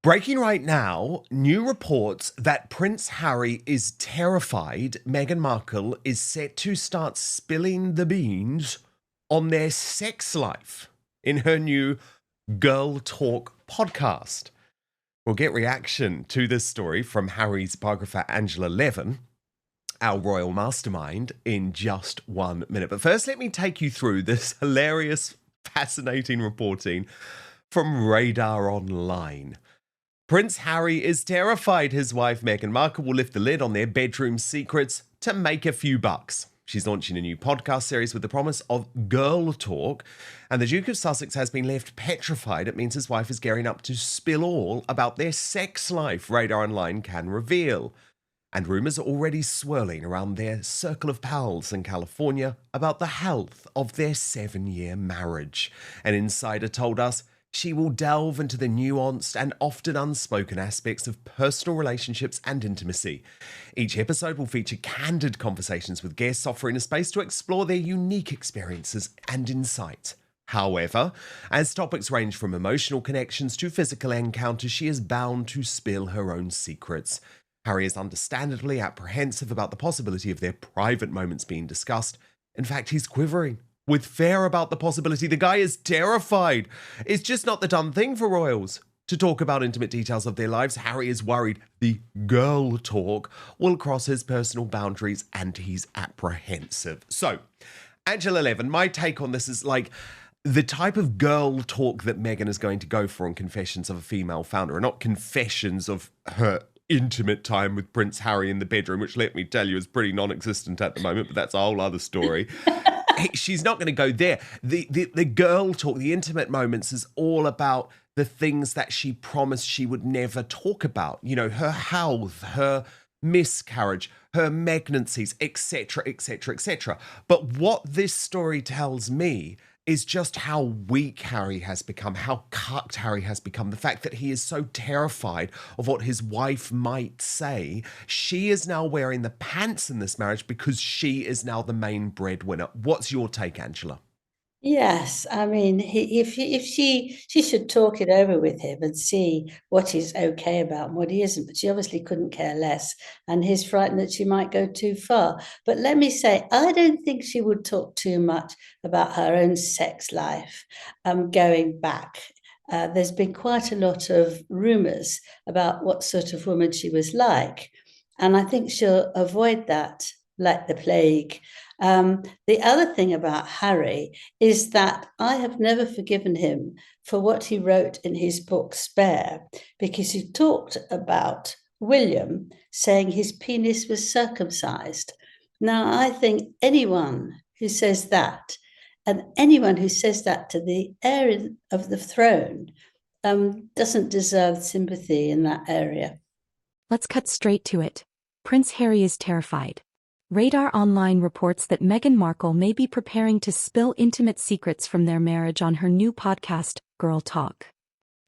Breaking right now, new reports that Prince Harry is terrified Meghan Markle is set to start spilling the beans on their sex life in her new Girl Talk podcast. We'll get reaction to this story from Harry's biographer Angela Levin, our royal mastermind, in just 1 minute. But first, let me take you through this hilarious, fascinating reporting from Radar Online. Prince Harry is terrified his wife Meghan Markle will lift the lid on their bedroom secrets to make a few bucks. She's launching a new podcast series with the promise of girl talk, and the Duke of Sussex has been left petrified. It means his wife is gearing up to spill all about their sex life, Radar Online can reveal. And rumours are already swirling around their circle of pals in California about the health of their 7-year marriage. An insider told us she will delve into the nuanced and often unspoken aspects of personal relationships and intimacy. Each episode will feature candid conversations with guests, offering a space to explore their unique experiences and insight. However, as topics range from emotional connections to physical encounters, she is bound to spill her own secrets. Harry is understandably apprehensive about the possibility of their private moments being discussed. In fact, he's quivering with fear about the possibility. The guy is terrified. It's just not the done thing for royals to talk about intimate details of their lives. Harry is worried the girl talk will cross his personal boundaries and he's apprehensive. So, Angela Levin, my take on this is like the type of girl talk that Meghan is going to go for on Confessions of a Female Founder, and not confessions of her intimate time with Prince Harry in the bedroom, which, let me tell you, is pretty non-existent at the moment, but that's a whole other story. She's not going to go there. The girl talk, the intimate moments, is all about the things that she promised she would never talk about. You know, her health, her miscarriage, her pregnancies, etc., etc., etc. But what this story tells me is just how weak Harry has become, how cucked Harry has become, the fact that he is so terrified of what his wife might say. She is now wearing the pants in this marriage because she is now the main breadwinner. What's your take, Angela? Yes, I mean, if she should talk it over with him and see what he's okay about and what he isn't. But she obviously couldn't care less, and he's frightened that she might go too far. But let me say, I don't think she would talk too much about her own sex life. Going back, there's been quite a lot of rumours about what sort of woman she was like, and I think she'll avoid that like the plague. The other thing about Harry is that I have never forgiven him for what he wrote in his book Spare, because he talked about William saying his penis was circumcised. Now, I think anyone who says that, and anyone who says that to the heir of the throne, doesn't deserve sympathy in that area. Let's cut straight to it. Prince Harry is terrified. Radar Online reports that Meghan Markle may be preparing to spill intimate secrets from their marriage on her new podcast, Girl Talk.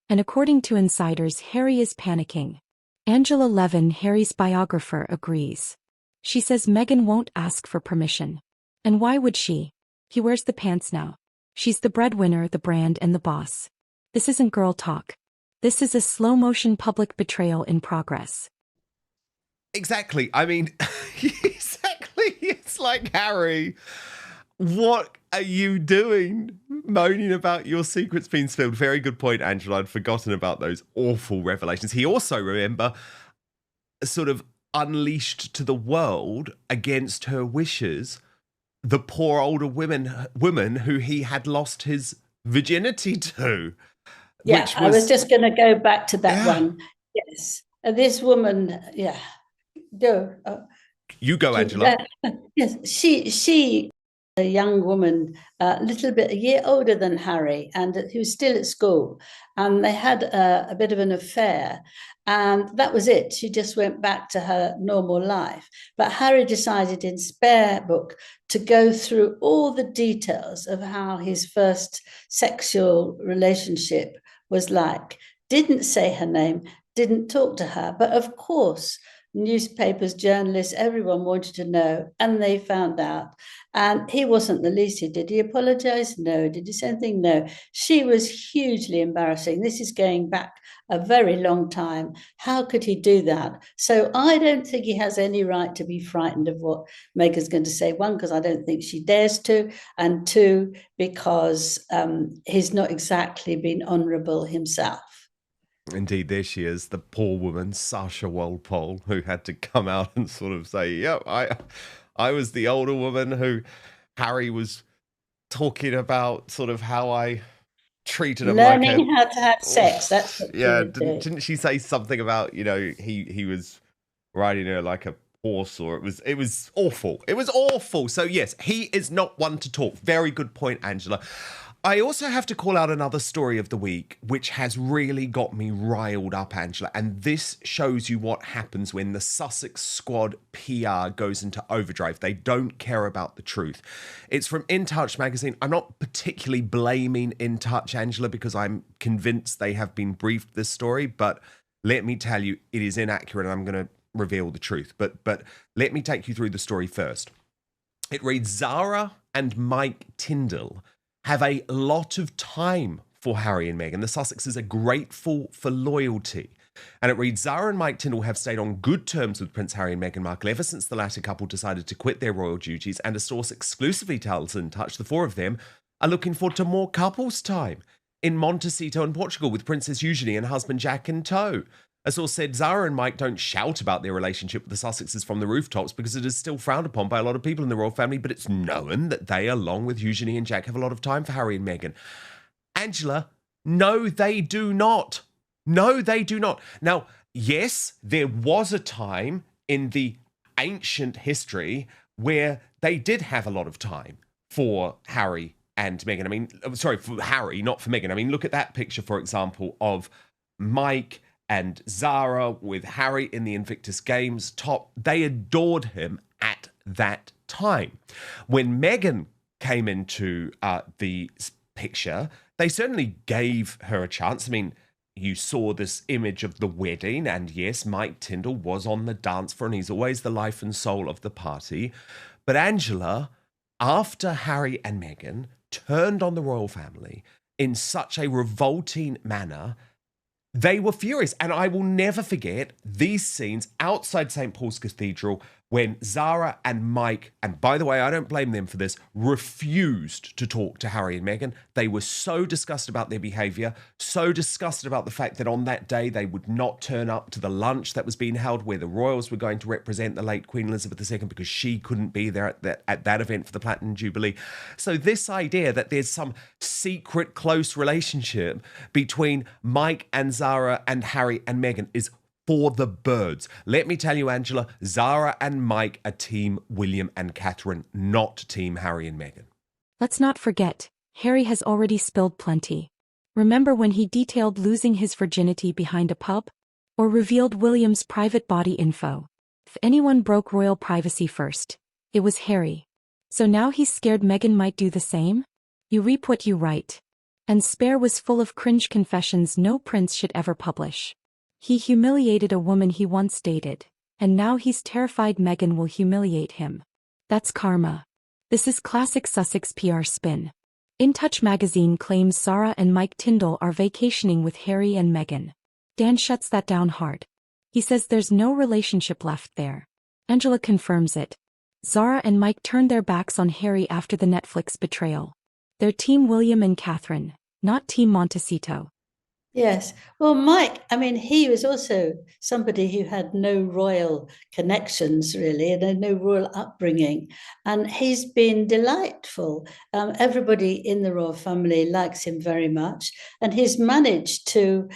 And according to insiders, Harry is panicking. Angela Levin, Harry's biographer, agrees. She says Meghan won't ask for permission. And why would she? He wears the pants now. She's the breadwinner, the brand, and the boss. This isn't girl talk. This is a slow-motion public betrayal in progress. Exactly. I mean, exactly. It's like, Harry, what are you doing moaning about your secrets being spilled? Very good point, Angela. I'd forgotten about those awful revelations. He also, remember, sort of unleashed to the world against her wishes the poor older woman who he had lost his virginity to. Yeah, Which I was was, just going to go back to that yeah. one. Yes, this woman, yeah, go. You go, She, Angela. yes, she, a young woman, a little bit a year older than Harry, and who was still at school, and they had a bit of an affair, and that was it. She just went back to her normal life. But Harry decided in Spare book to go through all the details of how his first sexual relationship was like. Didn't say her name, didn't talk to her, but of course newspapers, journalists, everyone wanted to know, and they found out. And he wasn't the least. Did he apologize? No. Did he say anything? No. She was hugely embarrassing. This is going back a very long time. How could he do that? So I don't think he has any right to be frightened of what Meghan's going to say. One, because I don't think she dares to, and two, because he's not exactly been honourable himself. Indeed, there she is, the poor woman, Sasha Walpole, who had to come out and sort of say, "Yeah, I was the older woman who Harry was talking about, sort of how I treated him like a." Learning how to have sex. That's what she Yeah, was doing. didn't she say something about, he was riding her like a horse, or it was awful. It was awful. So yes, he is not one to talk. Very good point, Angela. I also have to call out another story of the week, which has really got me riled up, Angela. And this shows you what happens when the Sussex squad PR goes into overdrive. They don't care about the truth. It's from In Touch magazine. I'm not particularly blaming In Touch, Angela, because I'm convinced they have been briefed this story. But let me tell you, it is inaccurate, and I'm going to reveal the truth. But let me take you through the story first. It reads, Zara and Mike Tyndall have a lot of time for Harry and Meghan. The Sussexes are grateful for loyalty. And it reads, Zara and Mike Tyndall have stayed on good terms with Prince Harry and Meghan Markle ever since the latter couple decided to quit their royal duties, and a source exclusively tells In Touch the four of them are looking forward to more couples time in Montecito in Portugal with Princess Eugenie and husband Jack in tow. A source said Zara and Mike don't shout about their relationship with the Sussexes from the rooftops because it is still frowned upon by a lot of people in the royal family, but it's known that they, along with Eugenie and Jack, have a lot of time for Harry and Meghan. Angela, no, they do not. No, they do not. Now, yes, there was a time in the ancient history where they did have a lot of time for Harry and Meghan. I mean, sorry, for Harry, not for Meghan. I mean, look at that picture, for example, of Mike and Zara with Harry in the Invictus Games top. They adored him at that time. When Meghan came into the picture, they certainly gave her a chance. I mean, you saw this image of the wedding, and yes, Mike Tyndall was on the dance floor, and he's always the life and soul of the party. But Angela, after Harry and Meghan turned on the royal family in such a revolting manner, they were furious. And I will never forget these scenes outside St. Paul's Cathedral when Zara and Mike, and by the way, I don't blame them for this, refused to talk to Harry and Meghan. They were so disgusted about their behaviour, so disgusted about the fact that on that day they would not turn up to the lunch that was being held where the royals were going to represent the late Queen Elizabeth II because she couldn't be there at that event for the Platinum Jubilee. So this idea that there's some secret close relationship between Mike and Zara and Harry and Meghan is for the birds. Let me tell you, Angela, Zara and Mike are team William and Catherine, not team Harry and Meghan. Let's not forget, Harry has already spilled plenty. Remember when he detailed losing his virginity behind a pub? Or revealed William's private body info? If anyone broke royal privacy first, it was Harry. So now he's scared Meghan might do the same? You reap what you write. And Spare was full of cringe confessions no prince should ever publish. He humiliated a woman he once dated, and now he's terrified Meghan will humiliate him. That's karma. This is classic Sussex PR spin. In Touch magazine claims Zara and Mike Tyndall are vacationing with Harry and Meghan. Dan shuts that down hard. He says there's no relationship left there. Angela confirms it. Zara and Mike turned their backs on Harry after the Netflix betrayal. They're Team William and Catherine, not Team Montecito. Yes. Well, Mike, I mean, he was also somebody who had no royal connections, really, and no royal upbringing. And he's been delightful. Everybody in the royal family likes him very much. And he's managed to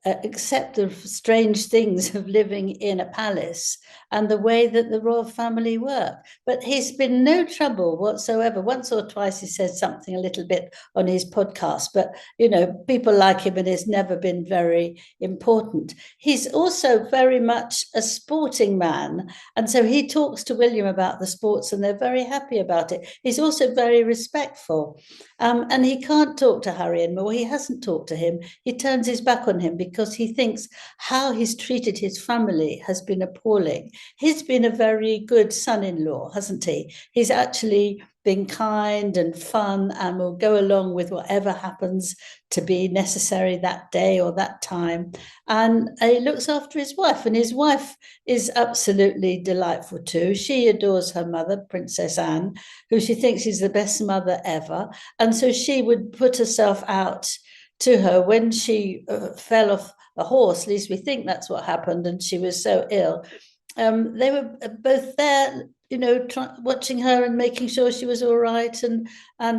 accept the strange things of living in a palace and the way that the royal family work. But he's been no trouble whatsoever. Once or twice he said something a little bit on his podcast, but people like him and it's never been very important. He's also very much a sporting man, and so he talks to William about the sports and they're very happy about it. He's also very respectful, and he can't talk to Harry anymore. He hasn't talked to him. He turns his back on him because because he thinks how he's treated his family has been appalling. He's been a very good son-in-law, hasn't he? He's actually been kind and fun and will go along with whatever happens to be necessary that day or that time. And he looks after his wife, and his wife is absolutely delightful too. She adores her mother, Princess Anne, who she thinks is the best mother ever. And so she would put herself out to her when she fell off a horse. At least we think that's what happened, and she was so ill. They were both there, watching her and making sure she was all right. And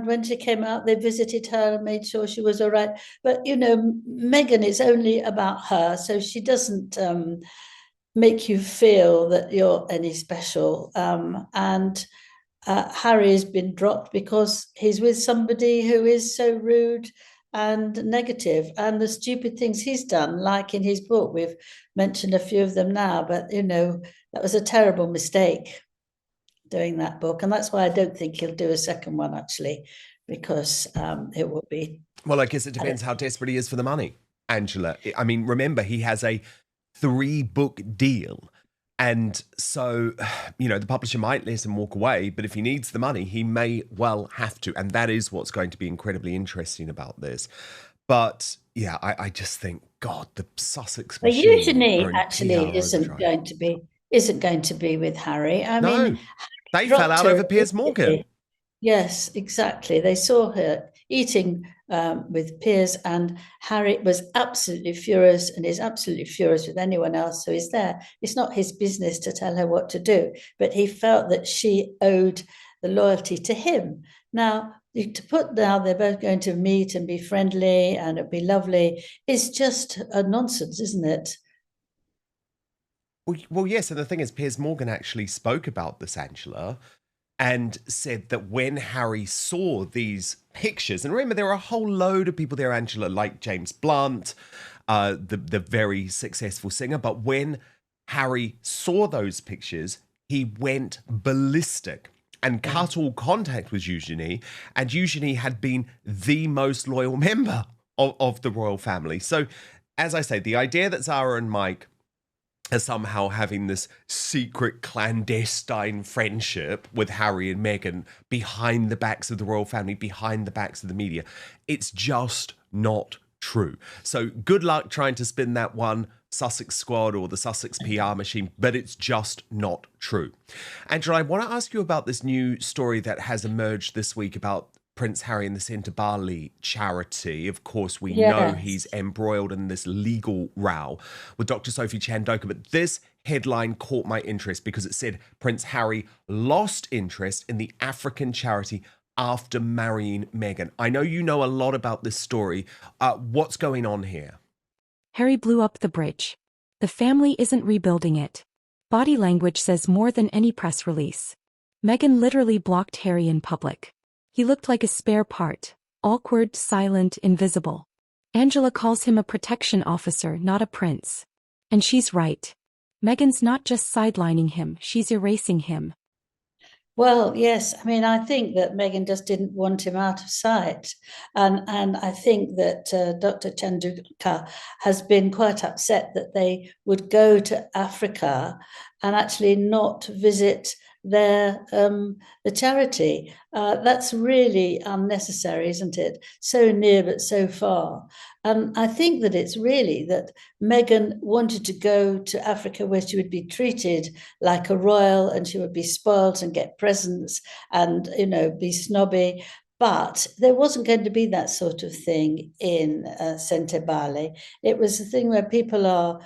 when she came out, they visited her and made sure she was all right. But Meghan is only about her, so she doesn't make you feel that you're any special. And Harry has been dropped because he's with somebody who is so rude and negative, and the stupid things he's done, like in his book. We've mentioned a few of them now, but that was a terrible mistake doing that book, and that's why I don't think he'll do a second one, actually, because it will be. Well, I guess it depends how desperate he is for the money, Angela. I mean, remember, he has a 3-book deal. And so, the publisher might let him walk away, but if he needs the money, he may well have to. And that is what's going to be incredibly interesting about this. But yeah, I just think, God, the Sussex machine. Well, Eugenie actually isn't going to be with Harry. I mean, they fell out over Piers Morgan. Yes, exactly. They saw her eating with Piers, and Harry was absolutely furious, and is absolutely furious with anyone else who is there. It's not his business to tell her what to do, but he felt that she owed the loyalty to him. Now, they're both going to meet and be friendly and it'd be lovely, is just a nonsense, isn't it? Well, yes, and the thing is, Piers Morgan actually spoke about this, Angela, and said that when Harry saw these pictures, and remember, there were a whole load of people there, Angela, like James Blunt, the very successful singer, but when Harry saw those pictures, he went ballistic and cut all contact with Eugenie, and Eugenie had been the most loyal member of the royal family. So, as I say, the idea that Zara and Mike as somehow having this secret clandestine friendship with Harry and Meghan behind the backs of the royal family, behind the backs of the media, it's just not true. So good luck trying to spin that one, Sussex Squad or the Sussex PR machine, but it's just not true. Angela, I want to ask you about this new story that has emerged this week about Prince Harry and the Centre Bali charity. Of course, we know he's embroiled in this legal row with Dr. Sophie Chandoka, but this headline caught my interest because it said Prince Harry lost interest in the African charity after marrying Meghan. I know you know a lot about this story. What's going on here? Harry blew up the bridge. The family isn't rebuilding it. Body language says more than any press release. Meghan literally blocked Harry in public. He looked like a spare part, awkward, silent, invisible. Angela calls him a protection officer, not a prince. And she's right. Meghan's not just sidelining him, she's erasing him. Well, yes. I mean, I think that Meghan just didn't want him out of sight. And I think that Dr. Chanduka has been quite upset that they would go to Africa and actually not visit the charity. That's really unnecessary, isn't it? So near but so far. And I think that it's really that Meghan wanted to go to Africa where she would be treated like a royal and she would be spoilt and get presents and, be snobby. But there wasn't going to be that sort of thing in Centre Bali. It was a thing where people are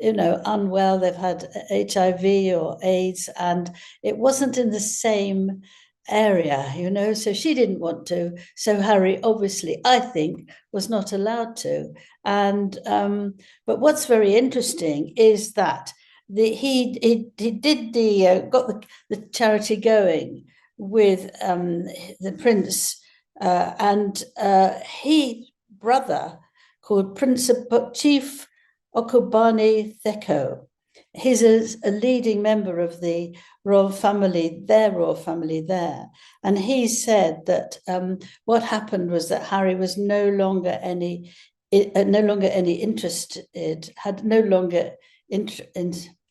unwell, they've had HIV or AIDS, and it wasn't in the same area, so she didn't want to. So Harry, obviously, I think, was not allowed to. And but what's very interesting is that he did got the charity going with the prince and his brother called Prince Chief Okubani Theko. He's a leading member of the royal family, their royal family there. And he said that what happened was that Harry was no longer any no longer any interested, had no longer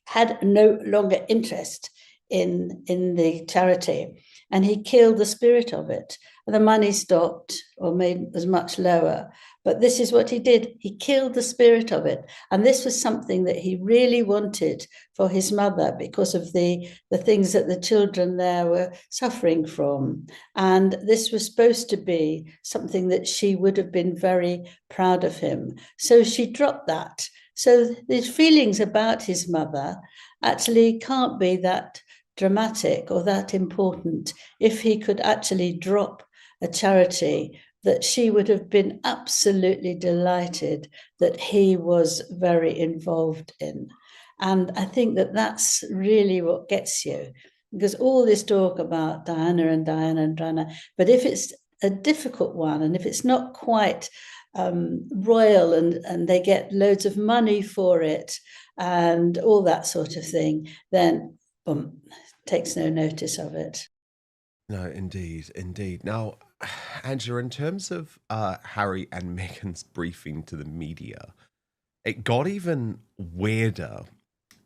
had no longer interest in the charity, and he killed the spirit of it. And the money stopped or was much lower. But this is what he did. He killed the spirit of it. And this was something that he really wanted for his mother because of the things that the children there were suffering from. And this was supposed to be something that she would have been very proud of him. So she dropped that. So his feelings about his mother actually can't be that dramatic or that important if he could actually drop a charity that she would have been absolutely delighted that he was very involved in. And I think that that's really what gets you, because all this talk about Diana and Diana and Diana, but if it's a difficult one and if it's not quite royal and they get loads of money for it and all that sort of thing, then takes no notice of it. No, indeed, indeed. Now, Angela, in terms of Harry and Meghan's briefing to the media, it got even weirder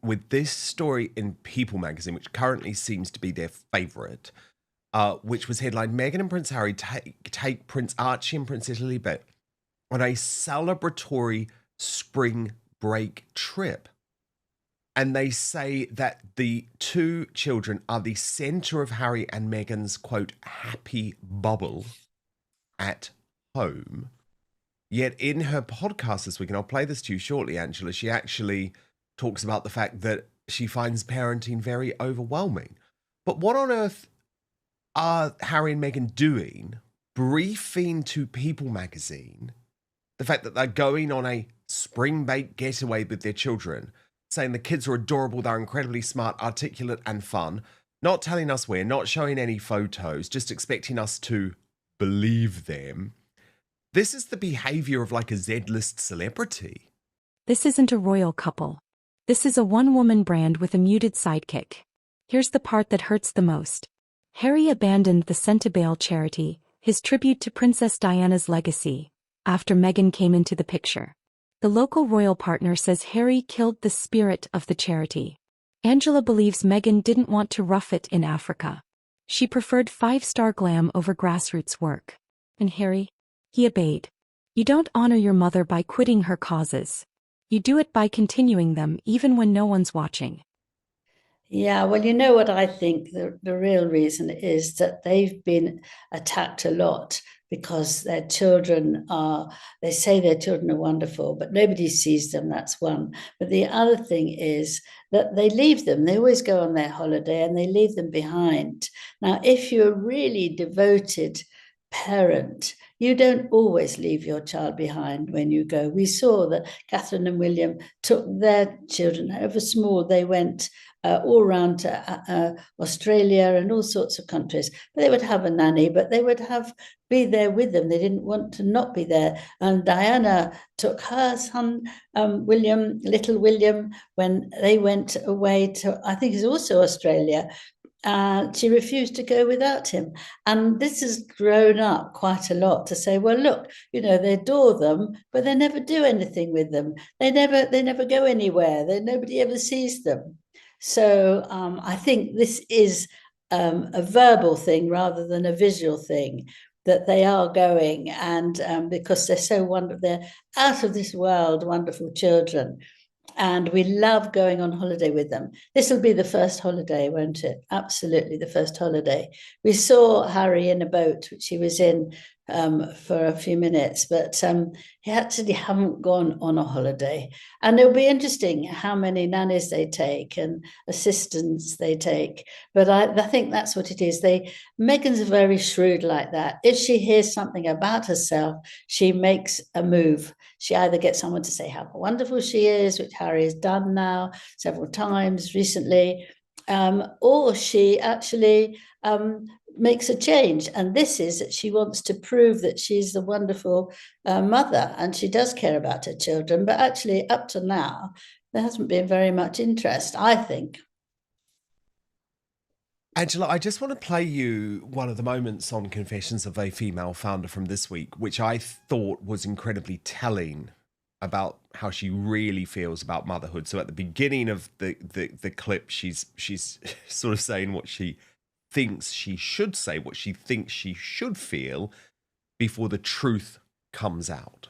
with this story in People magazine, which currently seems to be their favorite, which was headlined Meghan and Prince Harry take Prince Archie and Princess Lilibet on a celebratory spring break trip. And they say that the two children are the center of Harry and Meghan's, quote, happy bubble at home. Yet in her podcast this week, and I'll play this to you shortly, Angela, she actually talks about the fact that she finds parenting very overwhelming. But what on earth are Harry and Meghan doing briefing to People magazine the fact that they're going on a spring break getaway with their children, saying the kids are adorable, they're incredibly smart, articulate, and fun, not telling us where, not showing any photos, just expecting us to believe them? This is the behavior of like a Z-list celebrity. This isn't a royal couple. This is a one-woman brand with a muted sidekick. Here's the part that hurts the most. Harry abandoned the Centabale charity, his tribute to Princess Diana's legacy, after Meghan came into the picture. The local royal partner says Harry killed the spirit of the charity. Angela believes Meghan didn't want to rough it in Africa. She preferred five-star glam over grassroots work. And Harry? He obeyed. You don't honor your mother by quitting her causes. You do it by continuing them even when no one's watching. Yeah, well, you know what I think the real reason is that they've been attacked a lot because their children they say their children are wonderful, but nobody sees them, that's one. But the other thing is that they leave them. They always go on their holiday and they leave them behind. Now, if you're a really devoted parent, you don't always leave your child behind when you go. We saw that Catherine and William took their children, however small, they went all around to Australia and all sorts of countries. But they would have a nanny, but they would be there with them. They didn't want to not be there. And Diana took her son, William, little William, when they went away to, I think it's also Australia. She refused to go without him. And this has grown up quite a lot to say, well, look, they adore them, but they never do anything with them. They never go anywhere. Nobody ever sees them. So I think this is a verbal thing rather than a visual thing, that they are going, and because they're so wonderful, they're out of this world, wonderful children. And we love going on holiday with them. This will be the first holiday, won't it? Absolutely the first holiday. We saw Harry in a boat, which he was in for a few minutes, but he actually haven't gone on a holiday. And it'll be interesting how many nannies they take and assistants they take. But I think that's what it is. Meghan's very shrewd like that. If she hears something about herself, she makes a move. She either gets someone to say how wonderful she is, which Harry has done now several times recently, or she actually makes a change. And this is that she wants to prove that she's the wonderful mother, and she does care about her children. But actually, up to now, there hasn't been very much interest, I think. Angela, I just want to play you one of the moments on Confessions of a Female Founder from this week, which I thought was incredibly telling about how she really feels about motherhood. So at the beginning of the clip, she's sort of saying what she thinks she should say, what she thinks she should feel before the truth comes out.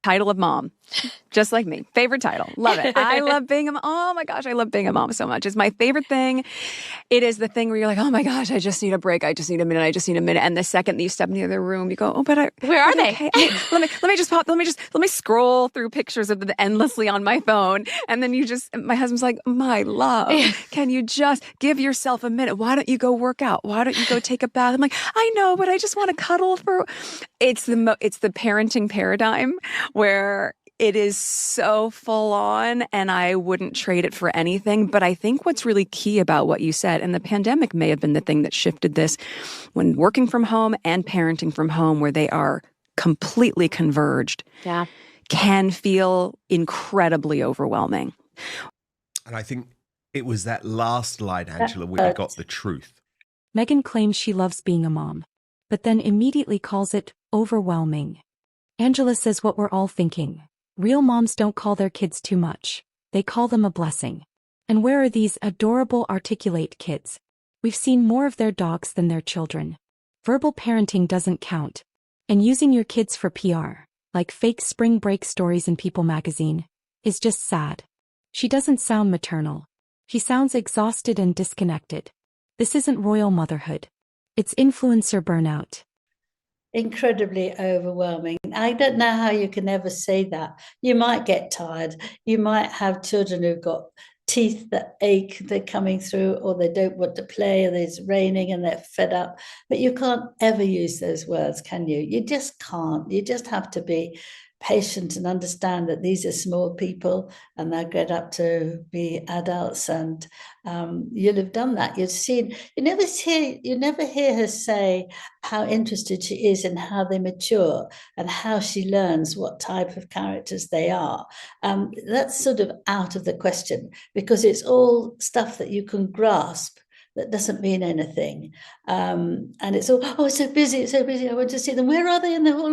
Title of mom, just like me. Favorite title. Love it. I love being a mom. Oh my gosh, I love being a mom so much. It's my favorite thing. It is the thing where you're like, oh my gosh, I just need a break. I just need a minute. I just need a minute. And the second that you step in the other room, you go, oh, but where are they? Okay. Let me scroll through pictures of them endlessly on my phone. And then my husband's like, my love, can you just give yourself a minute? Why don't you go work out? Why don't you go take a bath? I'm like, I know, but I just want to cuddle for. It's the parenting paradigm where it is so full on, and I wouldn't trade it for anything. But I think what's really key about what you said, and the pandemic may have been the thing that shifted this, when working from home and parenting from home, where they are completely converged, can feel incredibly overwhelming. And I think it was that last line, Angela, where we got the truth. Meghan claims she loves being a mom, but then immediately calls it overwhelming. Angela says what we're all thinking. Real moms don't call their kids too much. They call them a blessing. And where are these adorable, articulate kids? We've seen more of their dogs than their children. Verbal parenting doesn't count. And using your kids for PR, like fake spring break stories in People magazine, is just sad. She doesn't sound maternal. She sounds exhausted and disconnected. This isn't royal motherhood. It's influencer burnout. Incredibly overwhelming. I don't know how you can ever say that. You might get tired. You might have children who've got teeth that ache, they're coming through, or they don't want to play, or it's raining and they're fed up. But you can't ever use those words, can you? You just can't. You just have to be patient and understand that these are small people and they'll get up to be adults, and you'll have done that. You've seen, you never hear her say how interested she is in how they mature and how she learns what type of characters they are. That's sort of out of the question, because it's all stuff that you can grasp that doesn't mean anything. And it's all, oh, it's so busy, I want to see them. Where are they in the hall?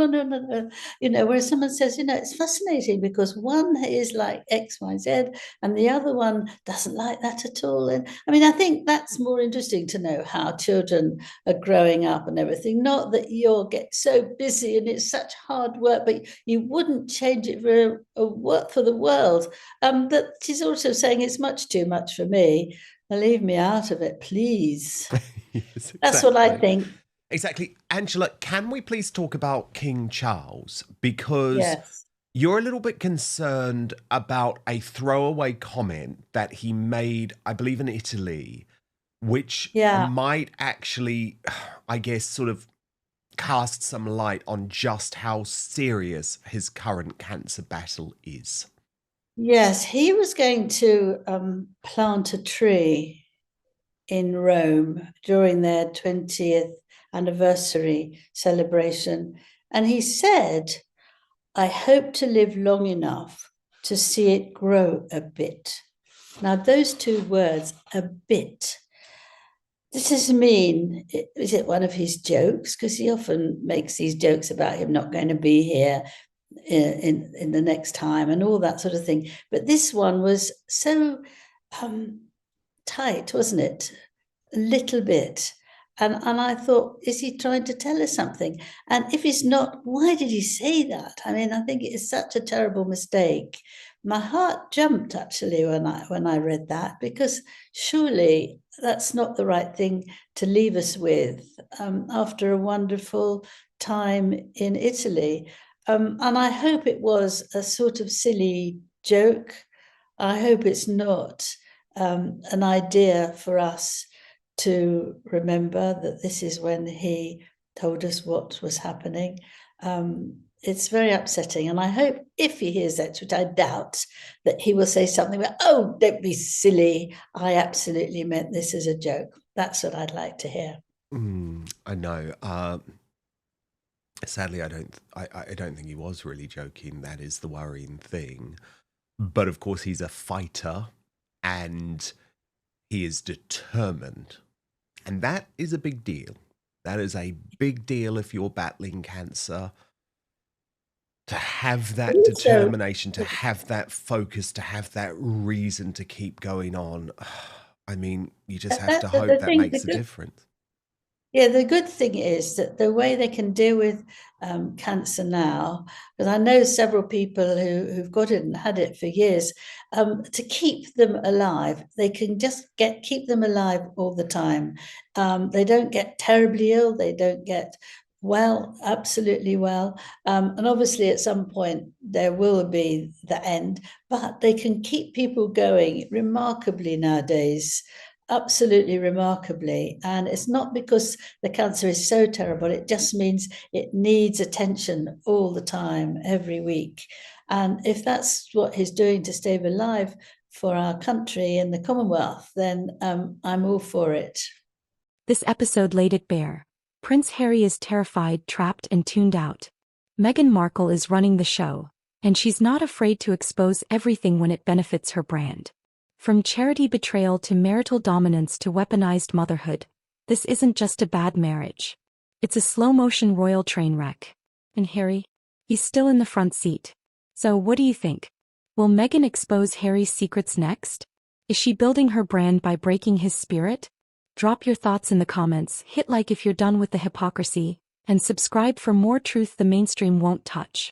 Whereas someone says, it's fascinating because one is like X, Y, Z, and the other one doesn't like that at all. And I mean, I think that's more interesting to know how children are growing up and everything. Not that you'll get so busy and it's such hard work, but you wouldn't change it for the world. But she's also saying it's much too much for me. Leave me out of it, please. Yes, exactly. That's what I think. Exactly. Angela, can we please talk about King Charles? Because you're a little bit concerned about a throwaway comment that he made, I believe, in Italy, which might actually, I guess, sort of cast some light on just how serious his current cancer battle is. Yes, he was going to plant a tree in Rome during their 20th anniversary celebration. And he said, I hope to live long enough to see it grow a bit. Now, those two words, a bit. Does this mean, is it one of his jokes? Because he often makes these jokes about him not going to be here in the next time and all that sort of thing. But this one was so tight, wasn't it? A little bit. And I thought, is he trying to tell us something? And if he's not, why did he say that? I mean, I think it is such a terrible mistake. My heart jumped actually when I read that, because surely that's not the right thing to leave us with after a wonderful time in Italy. And I hope it was a sort of silly joke. I hope it's not an idea for us to remember that this is when he told us what was happening. It's very upsetting. And I hope if he hears that, which I doubt, that he will say something about, oh, don't be silly. I absolutely meant this as a joke. That's what I'd like to hear. I know. Sadly, I don't think he was really joking. That is the worrying thing. But of course, he's a fighter, and He is determined. And that is a big deal. That is a big deal if you're battling cancer. To have that determination, to have that focus, to have that reason to keep going on. I mean, you just have to hope that makes a difference. Yeah, the good thing is that the way they can deal with cancer now, because I know several people who've got it and had it for years, to keep them alive, they can just keep them alive all the time. They don't get terribly ill, they don't get well, absolutely well. And obviously at some point there will be the end, but they can keep people going remarkably nowadays. Absolutely remarkably. And it's not because the cancer is so terrible, it just means it needs attention all the time, every week. And if that's what he's doing to stay alive for our country and the Commonwealth, then I'm all for it. This episode laid it bare. Prince Harry is terrified, trapped, and tuned out. Meghan Markle is running the show, and she's not afraid to expose everything when it benefits her brand. From charity betrayal to marital dominance to weaponized motherhood, this isn't just a bad marriage. It's a slow-motion royal train wreck. And Harry? He's still in the front seat. So what do you think? Will Meghan expose Harry's secrets next? Is she building her brand by breaking his spirit? Drop your thoughts in the comments, hit like if you're done with the hypocrisy, and subscribe for more truth the mainstream won't touch.